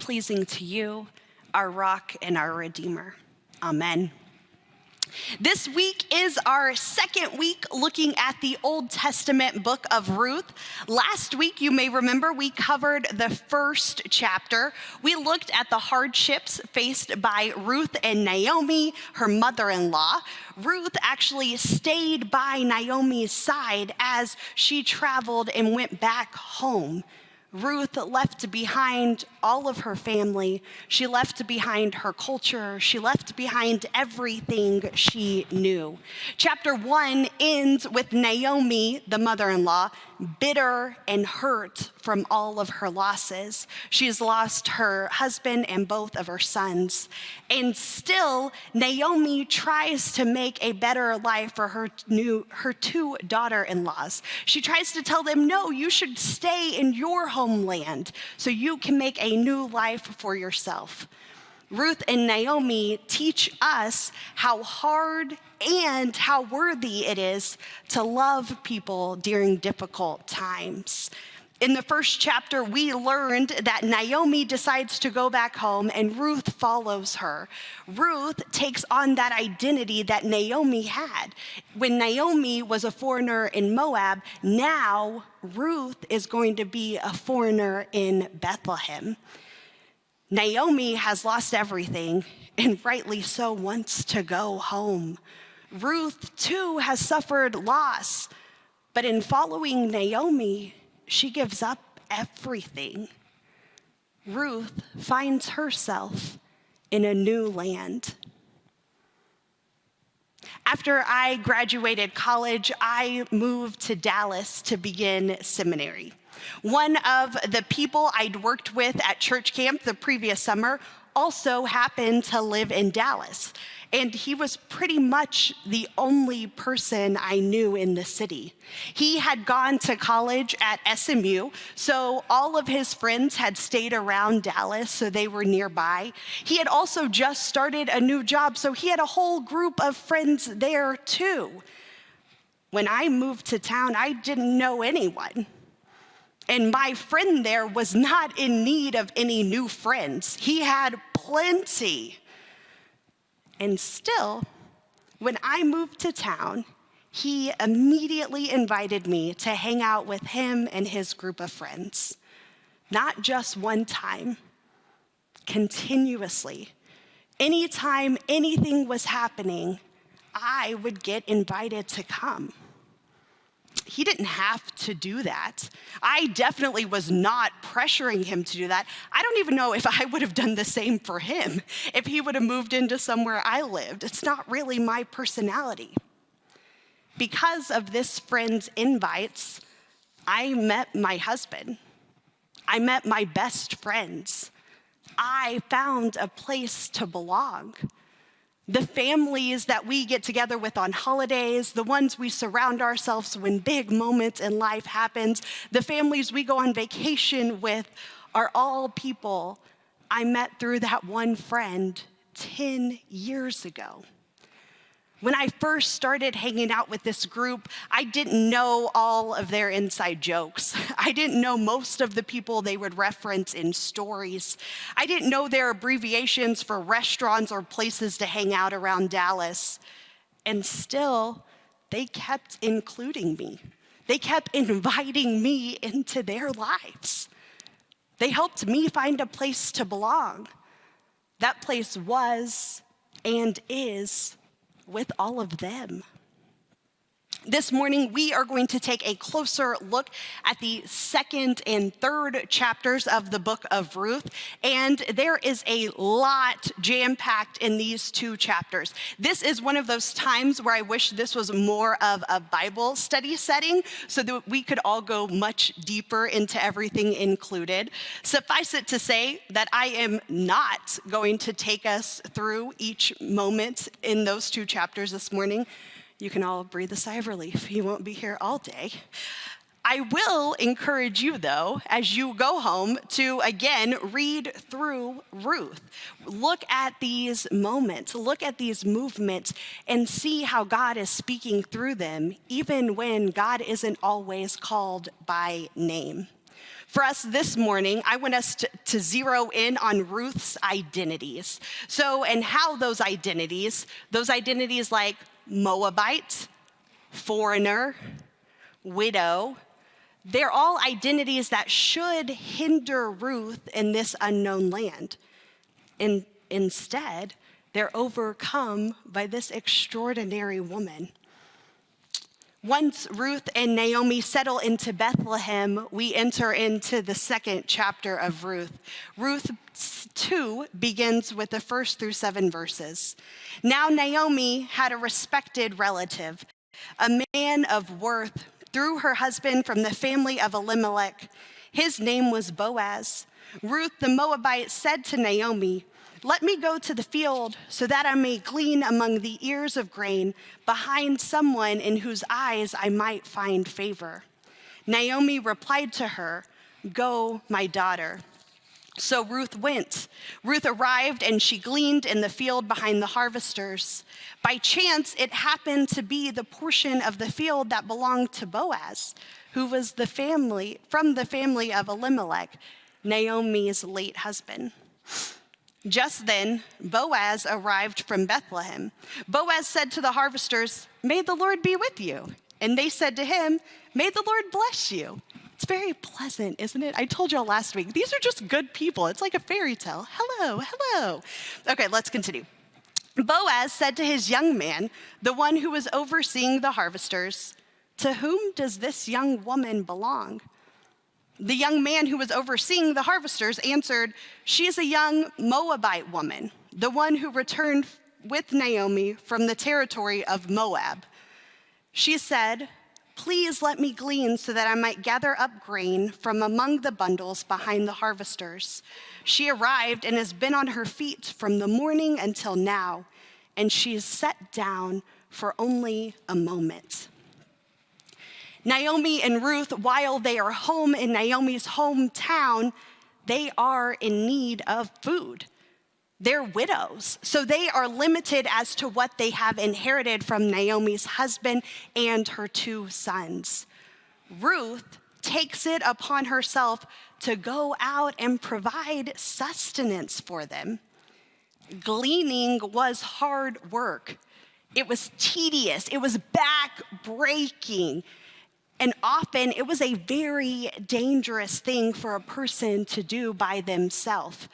pleasing to you, our rock and our redeemer. Amen. This week is our second week looking at the Old Testament book of Ruth. Last week, you may remember, we covered the first chapter. We looked at the hardships faced by Ruth and Naomi, her mother-in-law. Ruth actually stayed by Naomi's side as she traveled and went back home. Ruth left behind all of her family. She left behind her culture. She left behind everything she knew. Chapter 1 ends with Naomi, the mother-in-law, bitter and hurt from all of her losses. She has lost her husband and both of her sons. And still, Naomi tries to make a better life for her two daughter-in-laws. She tries to tell them, no, you should stay in your homeland so you can make a new life for yourself. Ruth and Naomi teach us how hard and how worthy it is to love people during difficult times. In the first chapter, we learned that Naomi decides to go back home and Ruth follows her. Ruth takes on that identity that Naomi had. When Naomi was a foreigner in Moab, now Ruth is going to be a foreigner in Bethlehem. Naomi has lost everything, and rightly so, wants to go home. Ruth, too, has suffered loss, but in following Naomi, she gives up everything. Ruth finds herself in a new land. After I graduated college, I moved to Dallas to begin seminary. One of the people I'd worked with at church camp the previous summer also happened to live in Dallas, and he was pretty much the only person I knew in the city. He had gone to college at SMU, so all of his friends had stayed around Dallas, so they were nearby. He had also just started a new job, so he had a whole group of friends there too. When I moved to town, I didn't know anyone. And my friend there was not in need of any new friends. He had plenty. And still, when I moved to town, he immediately invited me to hang out with him and his group of friends. Not just one time, continuously. Anytime anything was happening, I would get invited to come. He didn't have to do that. I definitely was not pressuring him to do that. I don't even know if I would have done the same for him if he would have moved into somewhere I lived. It's not really my personality. Because of this friend's invites, I met my husband. I met my best friends. I found a place to belong. The families that we get together with on holidays, the ones we surround ourselves when big moments in life happens, the families we go on vacation with are all people I met through that one friend 10 years ago. When I first started hanging out with this group, I didn't know all of their inside jokes. I didn't know most of the people they would reference in stories. I didn't know their abbreviations for restaurants or places to hang out around Dallas. And still, they kept including me. They kept inviting me into their lives. They helped me find a place to belong. That place was and is with all of them. This morning, we are going to take a closer look at the second and third chapters of the book of Ruth, and there is a lot jam-packed in these two chapters. This is one of those times where I wish this was more of a Bible study setting so that we could all go much deeper into everything included. Suffice it to say that I am not going to take us through each moment in those two chapters this morning. You can all breathe a sigh of relief. You won't be here all day. I will encourage you, though, as you go home to, again, read through Ruth. Look at these moments, look at these movements, and see how God is speaking through them, even when God isn't always called by name. For us this morning, I want us to zero in on Ruth's identities. And how those identities like Moabite, foreigner, widow, they're all identities that should hinder Ruth in this unknown land. And instead, they're overcome by this extraordinary woman. Once Ruth and Naomi settle into Bethlehem, we enter into the second chapter of Ruth. Ruth 2 begins with the first through 7 verses. Now Naomi had a respected relative, a man of worth, through her husband from the family of Elimelech. His name was Boaz. Ruth the Moabite said to Naomi, "Let me go to the field so that I may glean among the ears of grain behind someone in whose eyes I might find favor." Naomi replied to her, "Go, my daughter." So Ruth went. Ruth arrived and she gleaned in the field behind the harvesters. By chance, it happened to be the portion of the field that belonged to Boaz, who was from the family of Elimelech, Naomi's late husband. Just then, Boaz arrived from Bethlehem. Boaz said to the harvesters, "May the Lord be with you." And they said to him, "May the Lord bless you." It's very pleasant, isn't it? I told y'all last week, these are just good people. It's like a fairy tale. Hello, hello. Okay, let's continue. Boaz said to his young man, the one who was overseeing the harvesters, "To whom does this young woman belong?" The young man who was overseeing the harvesters answered, "She is a young Moabite woman, the one who returned with Naomi from the territory of Moab." She said, "Please let me glean so that I might gather up grain from among the bundles behind the harvesters." She arrived and has been on her feet from the morning until now, and she is set down for only a moment. Naomi and Ruth, while they are home in Naomi's hometown, they are in need of food. They're widows, so they are limited as to what they have inherited from Naomi's husband and her 2 sons. Ruth takes it upon herself to go out and provide sustenance for them. Gleaning was hard work. It was tedious. It was back-breaking. And often it was a very dangerous thing for a person to do by themselves,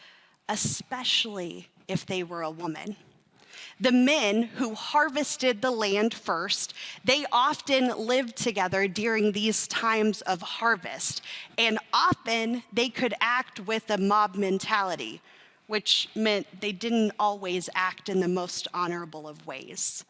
especially if they were a woman. The men who harvested the land first, they often lived together during these times of harvest, and often they could act with a mob mentality, which meant they didn't always act in the most honorable of ways.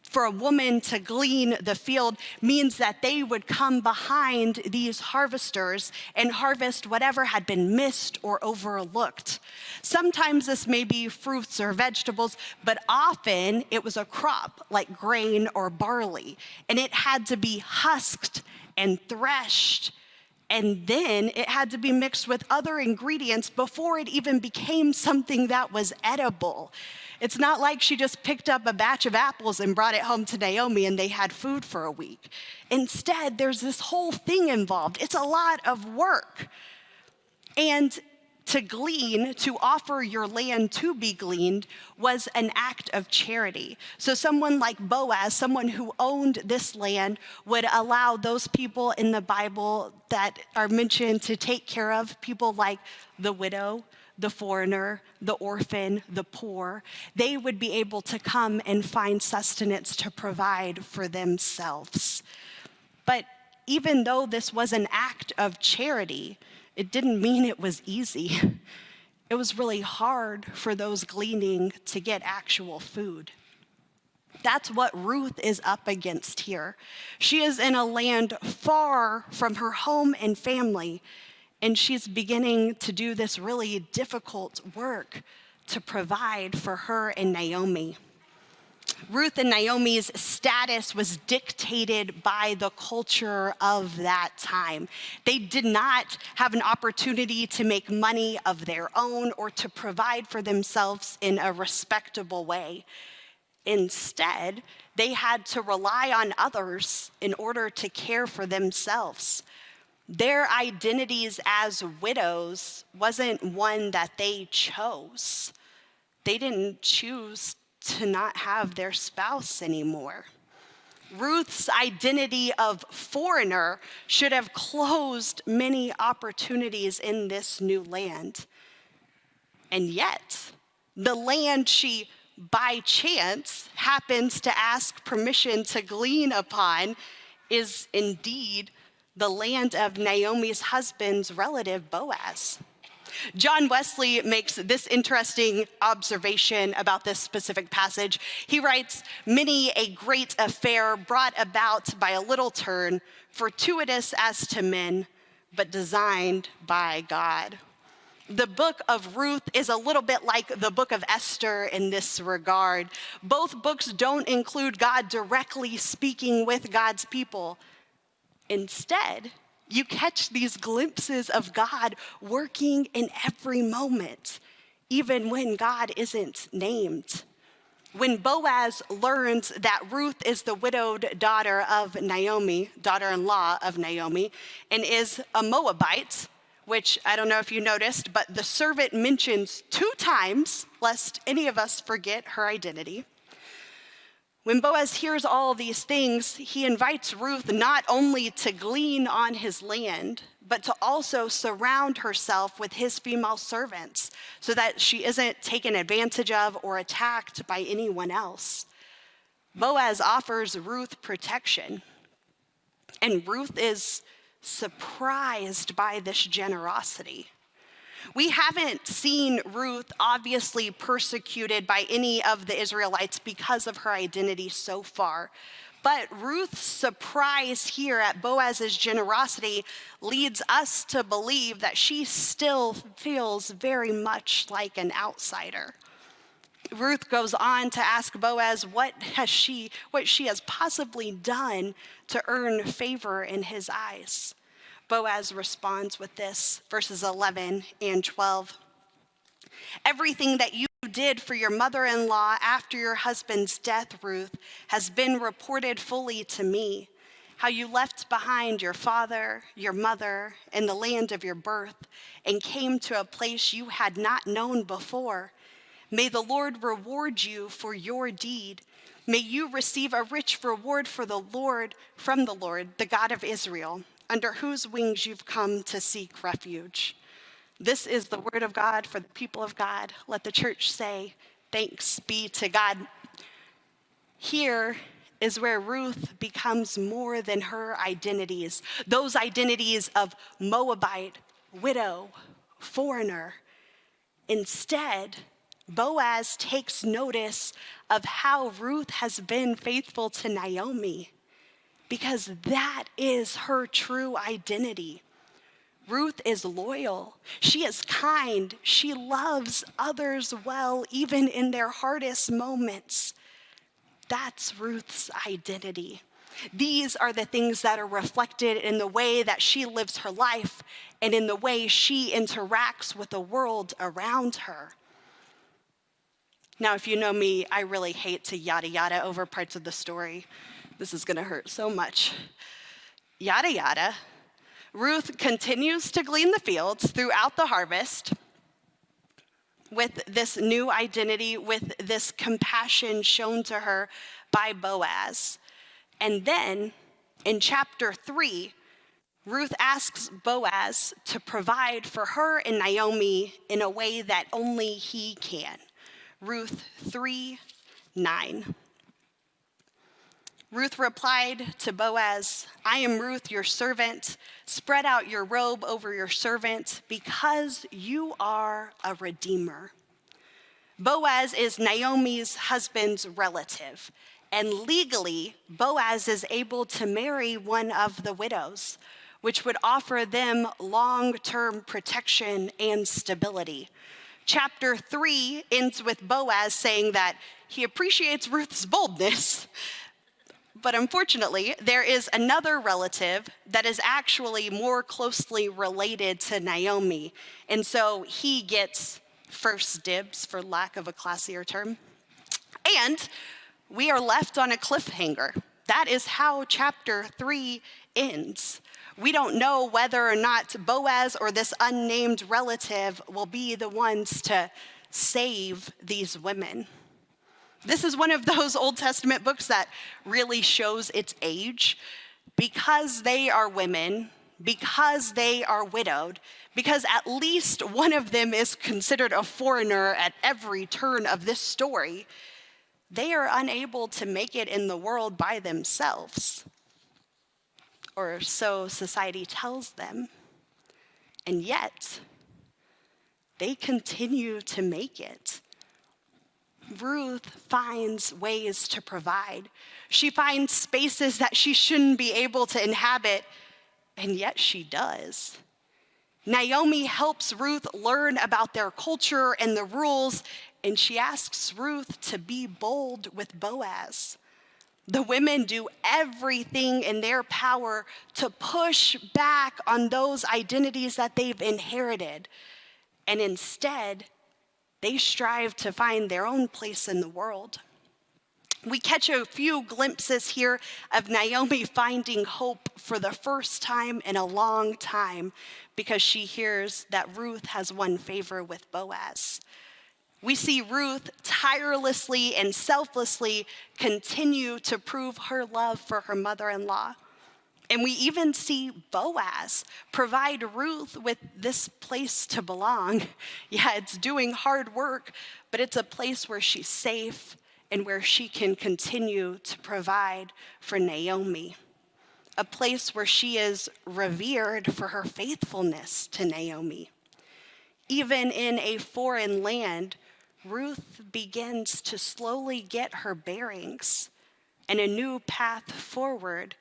For a woman to glean the field means that they would come behind these harvesters and harvest whatever had been missed or overlooked. Sometimes this may be fruits or vegetables, but often it was a crop like grain or barley, and it had to be husked and threshed, and then it had to be mixed with other ingredients before it even became something that was edible. It's not like she just picked up a batch of apples and brought it home to Naomi and they had food for a week. Instead, there's this whole thing involved. It's a lot of work. And to glean, to offer your land to be gleaned, was an act of charity. So someone like Boaz, someone who owned this land, would allow those people in the Bible that are mentioned to take care of people like the widow, the foreigner, the orphan, the poor. They would be able to come and find sustenance to provide for themselves. But even though this was an act of charity, it didn't mean it was easy. It was really hard for those gleaning to get actual food. That's what Ruth is up against here. She is in a land far from her home and family, and she's beginning to do this really difficult work to provide for her and Naomi. Ruth and Naomi's status was dictated by the culture of that time. They did not have an opportunity to make money of their own or to provide for themselves in a respectable way. Instead, they had to rely on others in order to care for themselves. Their identities as widows wasn't one that they chose. They didn't choose to not have their spouse anymore. Ruth's identity of foreigner should have closed many opportunities in this new land. And yet, the land she by chance happens to ask permission to glean upon is indeed the land of Naomi's husband's relative, Boaz. John Wesley makes this interesting observation about this specific passage. He writes, "Many a great affair brought about by a little turn, fortuitous as to men, but designed by God." The book of Ruth is a little bit like the book of Esther in this regard. Both books don't include God directly speaking with God's people. Instead, you catch these glimpses of God working in every moment, even when God isn't named. When Boaz learns that Ruth is the widowed daughter of Naomi, daughter-in-law of Naomi, and is a Moabite, which I don't know if you noticed, but the servant mentions 2 times, lest any of us forget her identity. When Boaz hears all these things, he invites Ruth not only to glean on his land, but to also surround herself with his female servants so that she isn't taken advantage of or attacked by anyone else. Boaz offers Ruth protection, and Ruth is surprised by this generosity. We haven't seen Ruth obviously persecuted by any of the Israelites because of her identity so far. But Ruth's surprise here at Boaz's generosity leads us to believe that she still feels very much like an outsider. Ruth goes on to ask Boaz what she has possibly done to earn favor in his eyes. Boaz responds with this, verses 11 and 12. "Everything that you did for your mother-in-law after your husband's death, Ruth, has been reported fully to me. How you left behind your father, your mother, and the land of your birth, and came to a place you had not known before. May the Lord reward you for your deed. May you receive a rich reward from the Lord, the God of Israel, under whose wings you've come to seek refuge." This is the word of God for the people of God. Let the church say, thanks be to God. Here is where Ruth becomes more than her identities, those identities of Moabite, widow, foreigner. Instead, Boaz takes notice of how Ruth has been faithful to Naomi, because that is her true identity. Ruth is loyal. She is kind. She loves others well, even in their hardest moments. That's Ruth's identity. These are the things that are reflected in the way that she lives her life and in the way she interacts with the world around her. Now, if you know me, I really hate to yada yada over parts of the story. This is going to hurt so much. Yada yada. Ruth continues to glean the fields throughout the harvest with this new identity, with this compassion shown to her by Boaz. And then in chapter 3, Ruth asks Boaz to provide for her and Naomi in a way that only he can. Ruth 3:9. Ruth replied to Boaz, "I am Ruth, your servant. Spread out your robe over your servant, because you are a redeemer." Boaz is Naomi's husband's relative, and legally, Boaz is able to marry one of the widows, which would offer them long-term protection and stability. Chapter 3 ends with Boaz saying that he appreciates Ruth's boldness, but unfortunately, there is another relative that is actually more closely related to Naomi, and so he gets first dibs, for lack of a classier term. And we are left on a cliffhanger. That is how chapter 3 ends. We don't know whether or not Boaz or this unnamed relative will be the ones to save these women. This is one of those Old Testament books that really shows its age because they are women, because they are widowed, because at least one of them is considered a foreigner at every turn of this story. They are unable to make it in the world by themselves, or so society tells them. And yet, they continue to make it. Ruth finds ways to provide. She finds spaces that she shouldn't be able to inhabit, and yet she does. Naomi helps Ruth learn about their culture and the rules, and she asks Ruth to be bold with Boaz. The women do everything in their power to push back on those identities that they've inherited, and instead, they strive to find their own place in the world. We catch a few glimpses here of Naomi finding hope for the first time in a long time because she hears that Ruth has won favor with Boaz. We see Ruth tirelessly and selflessly continue to prove her love for her mother-in-law. And we even see Boaz provide Ruth with this place to belong. Yeah, it's doing hard work, but it's a place where she's safe and where she can continue to provide for Naomi. A place where she is revered for her faithfulness to Naomi. Even in a foreign land, Ruth begins to slowly get her bearings, and a new path forward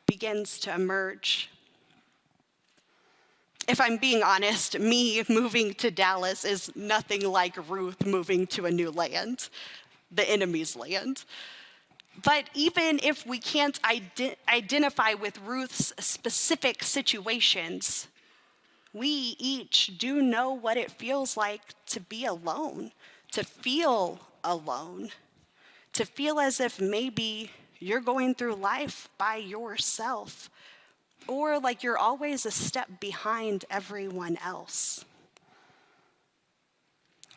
begins to emerge. If I'm being honest, me moving to Dallas is nothing like Ruth moving to a new land, the enemy's land. But even if we can't identify with Ruth's specific situations, we each do know what it feels like to be alone, to feel alone, to feel as if maybe you're going through life by yourself, or like you're always a step behind everyone else.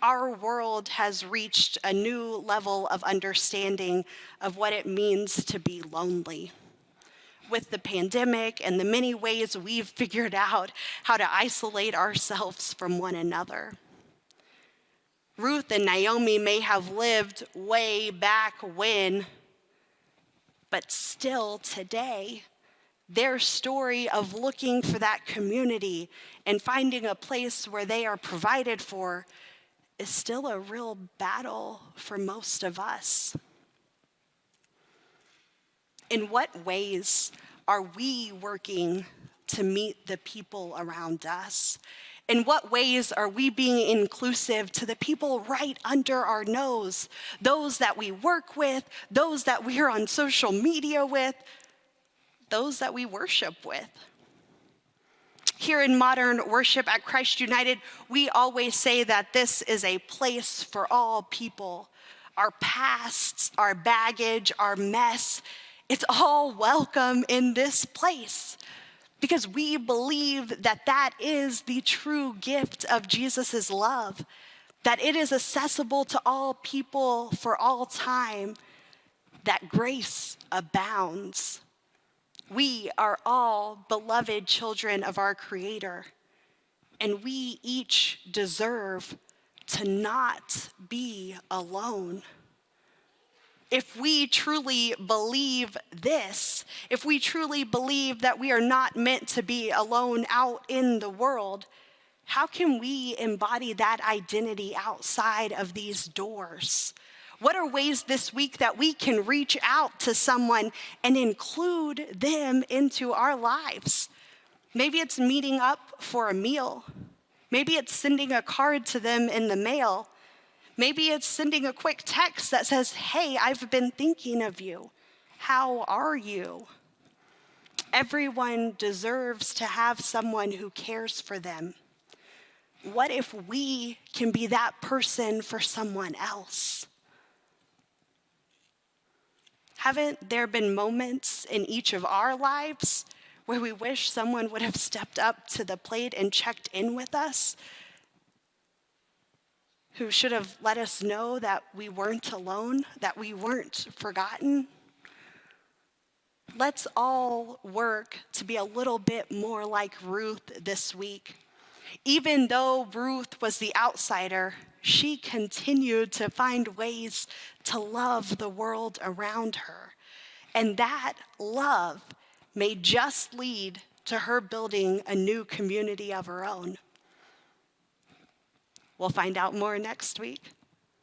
Our world has reached a new level of understanding of what it means to be lonely. With the pandemic and the many ways we've figured out how to isolate ourselves from one another. Ruth and Naomi may have lived way back when, but still today, their story of looking for that community and finding a place where they are provided for is still a real battle for most of us. In what ways are we working to meet the people around us? In what ways are we being inclusive to the people right under our nose? Those that we work with, those that we're on social media with, those that we worship with. Here in modern worship at Christ United, we always say that this is a place for all people. Our pasts, our baggage, our mess, it's all welcome in this place. Because we believe that that is the true gift of Jesus' love, that it is accessible to all people for all time, that grace abounds. We are all beloved children of our Creator, and we each deserve to not be alone. If we truly believe this, if we truly believe that we are not meant to be alone out in the world, how can we embody that identity outside of these doors? What are ways this week that we can reach out to someone and include them into our lives? Maybe it's meeting up for a meal. Maybe it's sending a card to them in the mail. Maybe it's sending a quick text that says, "Hey, I've been thinking of you. How are you?" Everyone deserves to have someone who cares for them. What if we can be that person for someone else? Haven't there been moments in each of our lives where we wish someone would have stepped up to the plate and checked in with us, who should have let us know that we weren't alone, that we weren't forgotten. Let's all work to be a little bit more like Ruth this week. Even though Ruth was the outsider, she continued to find ways to love the world around her. And that love may just lead to her building a new community of her own. We'll find out more next week.